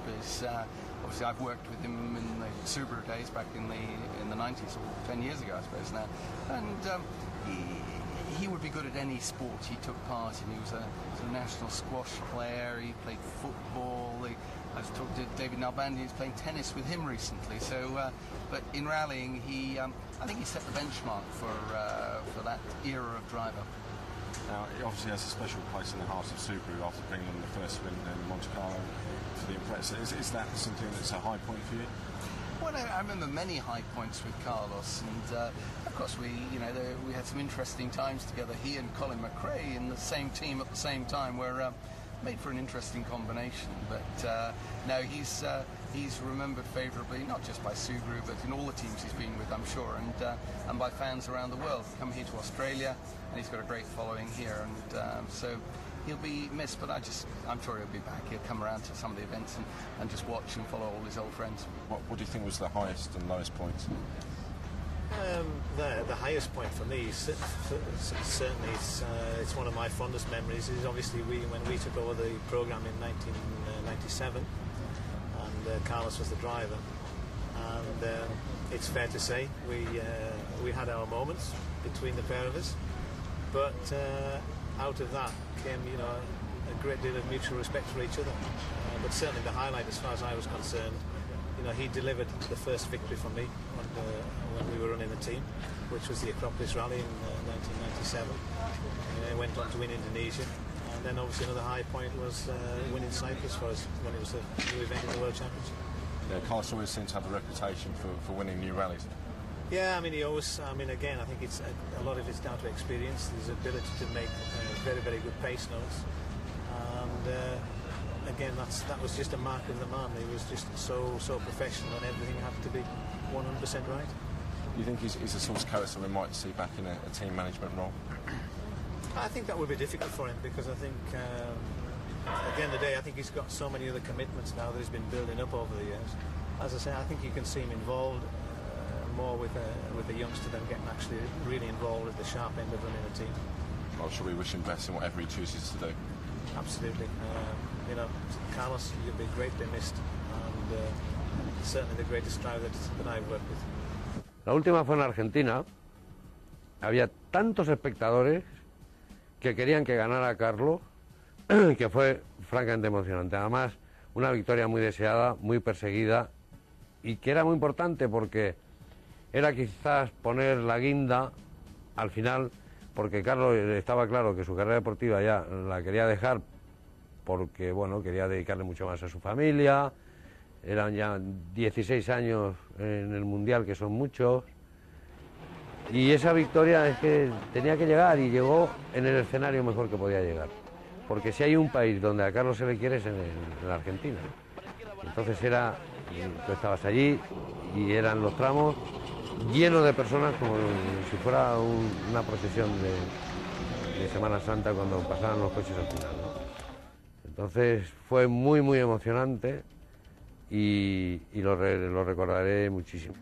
because obviously I've worked with him in the Subaru days back in the 90s, or 10 years ago I suppose now, and he would be good at any sport he took part in. He was a national squash player, he played football, I was talking to David Nalbandian, he's playing tennis with him recently, so but in rallying I think he set the benchmark for that era of driver. Now, he obviously has a special place in the heart of Subaru after bringing them the first win in Monte Carlo for the Impreza. Is that something that's a high point for you? Well, I remember many high points with Carlos, and of course we had some interesting times together. He and Colin McRae in the same team at the same time were made for an interesting combination. But no, he's remembered favourably, not just by Subaru, but in all the teams he's been with, I'm sure, and by fans around the world. Come here to Australia, and he's got a great following here, and so he'll be missed, but I'm sure he'll be back. He'll come around to some of the events and just watch and follow all his old friends. What do you think was the highest and lowest points? The highest point for me, certainly it's one of my fondest memories, is obviously when we took over the programme in 1997, and Carlos was the driver, and it's fair to say we had our moments between the pair of us, but out of that came a great deal of mutual respect for each other. But certainly the highlight, as far as I was concerned, he delivered the first victory for me when we were running the team, which was the Acropolis Rally in 1997. He went on to win Indonesia, and then obviously another high point was winning Cyprus for us when it was a new event in the World Championship. Yeah, Carlos always seems to have a reputation for winning new rallies. Yeah, again, I think it's a lot of it's down to experience, his ability to make very, very good pace notes, and again, that was just a mark of the man. He was just so professional, and everything had to be 100% right. Do you think he's a sort of character we might see back in a team management role? I think that would be difficult for him, because I think at the end of the day, I think he's got so many other commitments now that he's been building up over the years. As I say, I think you can see him involved more with the youngster than getting actually really involved at the sharp end of running a team. Well, shall we wish him best in whatever he chooses to do? Absolutely. Carlos, you'll be greatly missed, and certainly the greatest driver that I've worked with. La última fue en Argentina. Había tantos espectadores que querían que ganara Carlos, que fue francamente emocionante. Además, una victoria muy deseada, muy perseguida, y que era muy importante porque era quizás poner la guinda al final, porque Carlos estaba claro que su carrera deportiva ya la quería dejar porque, bueno, quería dedicarle mucho más a su familia. Eran ya 16 años en el Mundial, que son muchos, y esa victoria es que tenía que llegar, y llegó en el escenario mejor que podía llegar, porque si hay un país donde a Carlos se le quiere es en la Argentina. Entonces tú estabas allí y eran los tramos llenos de personas, como si fuera una procesión de Semana Santa cuando pasaban los coches al final, ¿no? Entonces fue muy, muy emocionante, y lo recordaré muchísimo.